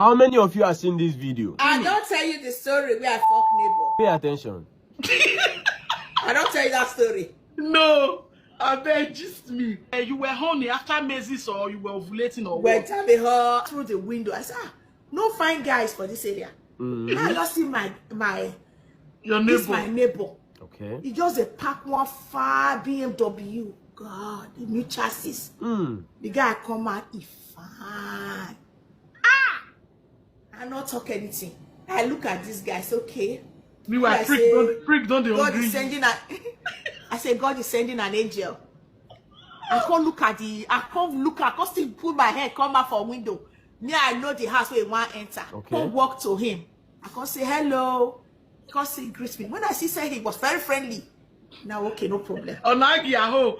How many of you have seen this video? I don't tell you the story where I fuck neighbor. Pay attention. I don't tell you that story. No, I beg just me. You were horny after Macy's or you were ovulating or When what? Tabe her through the window, I said, no fine guys for this area. I just see Your this neighbor. my neighbor. Okay. He just a pack one far BMW. God, the new chassis. The guy come out, he fine. I not talk anything. I look at this guy, it's okay. Meanwhile, prick don't they God hungry. is sending I say God is sending an angel. I can't look at I can't still put my head, come out from window. Me, I know the house where he want enter. Okay. Can't walk to him. I can't say hello. I can't say greet me. When I say he was very friendly. Now okay, no problem. Onagi aho.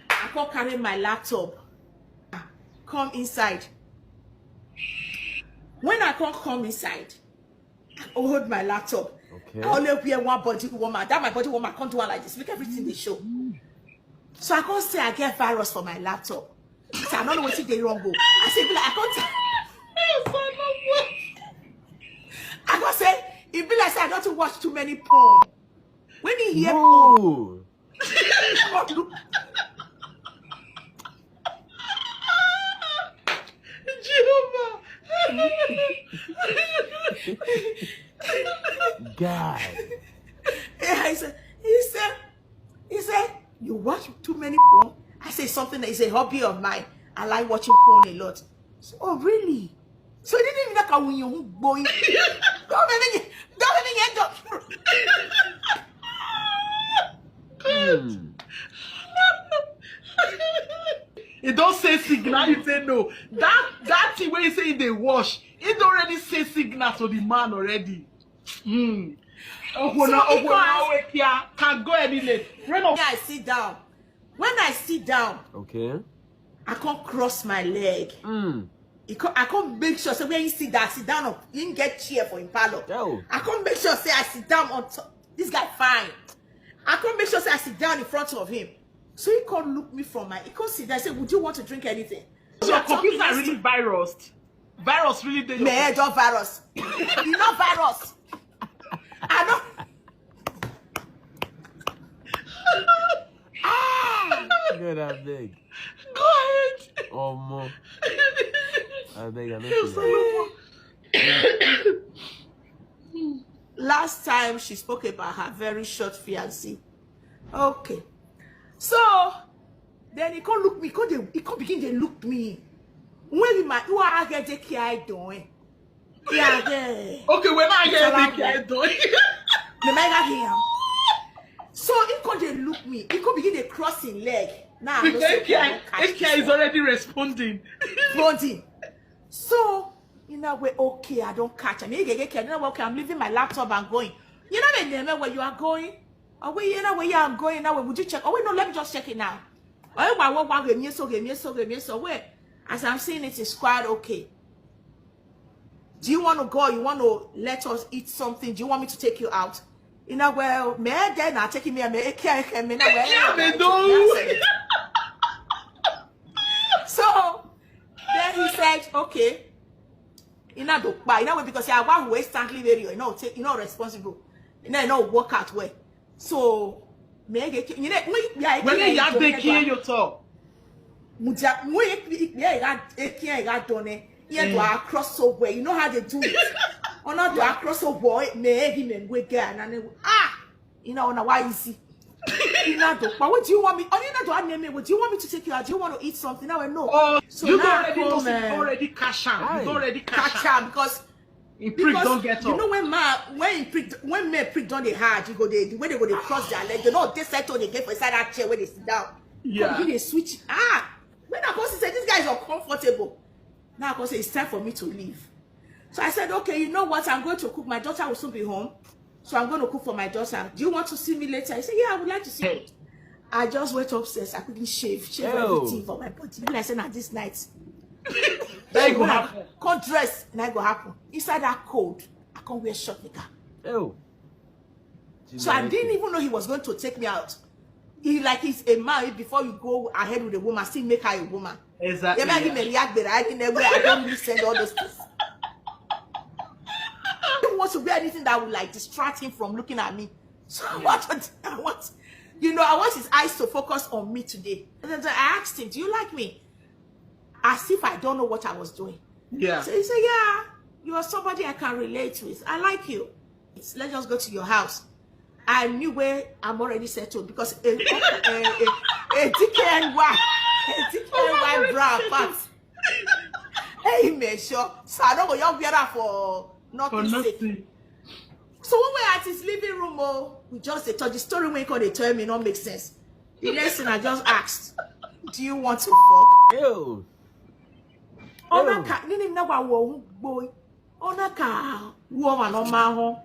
I can't carry my laptop. Come inside. When I can't come inside, I hold my laptop. Okay. I only wear one body warmer. That my body warmer can't do one like this. Make everything they show. So I can't say I get virus for my laptop. So I don't know what they wrong go. I say, I can't say, it be like say I don't watch too many porn. When you hear porn, God. he said, you watch too many porn? I say something that is a hobby of mine. I like watching porn a lot. So, oh, really? So, it didn't even like when you're going. Don't It don't say signal, you say no. That thing when you say they wash, it already say signal to the man already. Can go any late. I sit down. When I sit down, Okay. I can't cross my leg. I can't make sure. So when you sit down, you didn't get chair for him parlor. Yo. I can't make sure say I sit down on top. This guy fine. I can't make sure say I sit down in front of him. So he can't look me from he can't sit there and say, would you want to drink anything? So your computer really virused. Virus really did. Man, don't virus. You know virus. I know. Good, I beg. Go ahead. Oh, more. I beg, I know. Last time she spoke about her very short fiancé. Okay. So then he can't look me. He can't begin to look me. When you are get the care doing. Yeah, yeah. Okay, when I hear the guy doing. The mega here. So he can't look me. He can't begin to cross his leg. Now The guy is already responding. So you know we're okay. I don't catch him. You know okay. I'm leaving my laptop and going. You know the name where you are going. Oh wait, you know where you are going now. Would you check? Oh wait, no. Let me just check it now. Oh wait. As I'm seeing it is quite okay. Do you want to go? You want to let us eat something? Do you want me to take you out? You know, well, me then not taking me. So then he said, okay. You know, because I want to waste time video. You know, responsible. You know, work out way. So me when you have the key you talk. Cross over. You know how they do it. Or not do cross over. You know, why you see. But what do you want me? Oh, you know, do you want me to take you out? Do you want to eat something? Now I know. Oh, so you now already cash out. You already cash out because prick don't get up. You know when men prick don't they hard, you go they when they go they cross their leg. You know they settle they get for inside that chair where they sit down. Yeah. They switch. When I go say this guy is uncomfortable. Now I go say it's time for me to leave. So I said, okay, you know what? I'm going to cook. My daughter will soon be home. So I'm going to cook for my daughter. Do you want to see me later? I said, yeah, I would like to see you. I just went upstairs. I couldn't shave everything for my body. When I said, now this night. That go happen. Can't dress, and I go happen. Inside that cold, I can't wear short nigga. Oh. So I didn't even know he was going to take me out. he's a man. Before you go ahead with a woman, still make her a woman. Exactly. I don't really send all those things. I don't want to wear anything that would like distract him from looking at me. So I want, I want his eyes to focus on me today. And then I asked him, "Do you like me?" As if I don't know what I was doing. Yeah. So he said, "Yeah, you are somebody I can relate with. I like you. Let's just go to your house." I knew where I'm already settled because a DKNY bra pants. Hey, man, sure. So I don't go young better for nothing. So when we're at his living room, we just told the story when they tell me not make sense. The next thing I just asked, "Do you want to fuck?" Ew. Onaka, nini na wa wo boy. Onaka, woman on my home.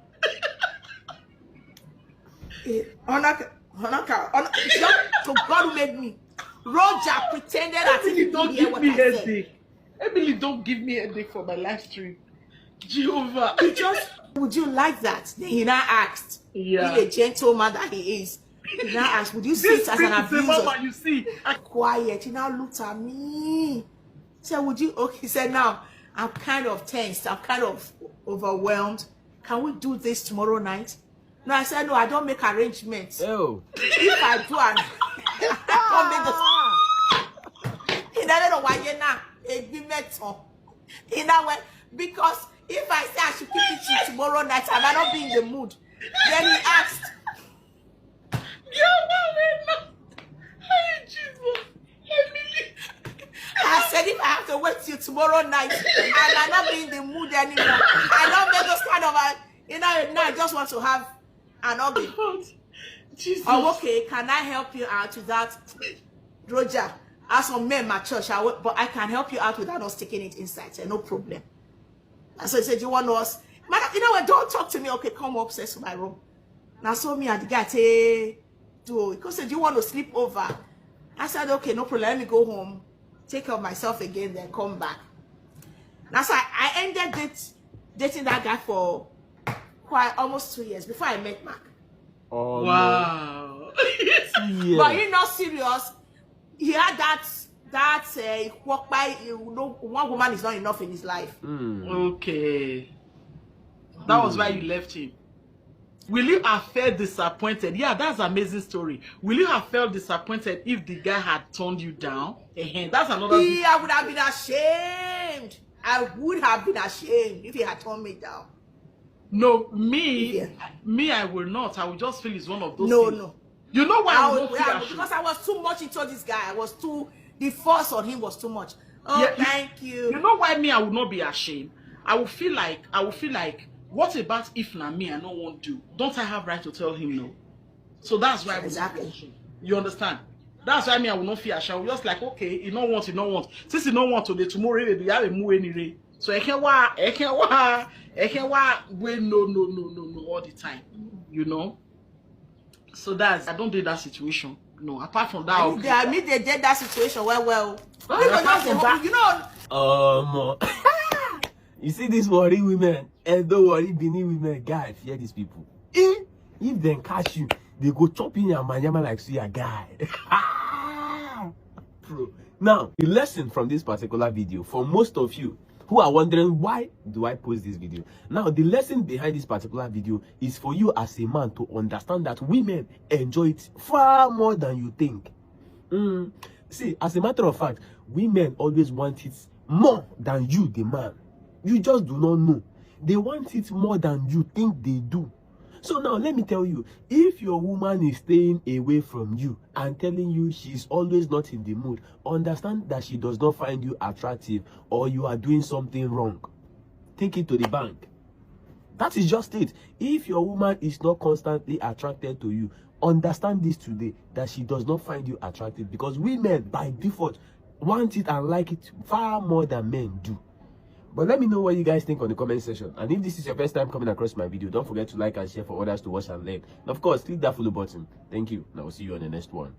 Onaka, so God who made me. Roger pretended that he don't give me headache. Emily, don't give me headache for my live stream. Jehovah. He just, would you like that? Then he now asked. Yeah. Being a gentleman that he is. He now asked, would you see it as an abuser? Mama, you see. Quiet. He now looked at me. He said, would you? Okay. He said, now, I'm kind of tensed. I'm kind of overwhelmed. Can we do this tomorrow night? No, I said, no, I don't make arrangements. Ew. If I do, I don't make the... He doesn't know why you're not a bimeton. He now went, because if I say I should keep it till tomorrow night, I might not be in the mood. Then he asked, I said, if I have to wait till tomorrow night, I might not be in the mood anymore. I don't make those kind of, now I just want to have an organ. Jesus. Oh, okay, can I help you out with that? Roger, as for me, my church, but I can help you out without us taking it inside. So no problem. And so he said, you want us? Madam, you know what? Don't talk to me. Okay, come upstairs to my room. Now, so me and the guy say, do because said, do you want to sleep over? I said, okay, no problem. Let me go home, take care of myself again, then come back. Now, so I ended dating that guy for quite almost 2 years before I met Mark. Oh, wow. yeah. But you're not serious. He had that walk by, one woman is not enough in his life. Okay. That was why you left him. Will you have felt disappointed? Yeah, that's an amazing story. Will you have felt disappointed if the guy had turned you down? That's another. I would have been ashamed. I would have been ashamed if he had turned me down. No, me, I will not. I will just feel it's one of those things. No. You know why I will not feel because I was too much into this guy. The force on him was too much. Oh, yeah, thank you. You know why me, I will not be ashamed? I will feel like, what about if na me, I don't want to? Don't I have right to tell him no? So that's why I will not be ashamed. You understand? That's why me, I will not feel ashamed. I will just like, okay, you don't want. Since you don't want today, tomorrow, you have a move anyway. So I can't wait, no, all the time, you know. So I don't do that situation. No, apart from that, okay. They did that situation well. You know. You see these worry women, and don't worry Benin women, guy, fear these people. If they catch you, they go chop in your manyama like see a guy. Bro. Now, the lesson from this particular video, for most of you who are wondering why do I post this video, now the lesson behind this particular video is for you as a man to understand that women enjoy it far more than you think. See, as a matter of fact, women always want it more than you, the man. You just do not know. They want it more than you think they do. So now let me tell you, if your woman is staying away from you and telling you she's always not in the mood, understand that she does not find you attractive or you are doing something wrong. Take it to the bank. That is just it. If your woman is not constantly attracted to you, understand this today, that she does not find you attractive, because women by default want it and like it far more than men do. But let me know what you guys think on the comment section. And if this is your first time coming across my video, don't forget to like and share for others to watch and learn. And of course, click that follow button. Thank you. And I will see you on the next one.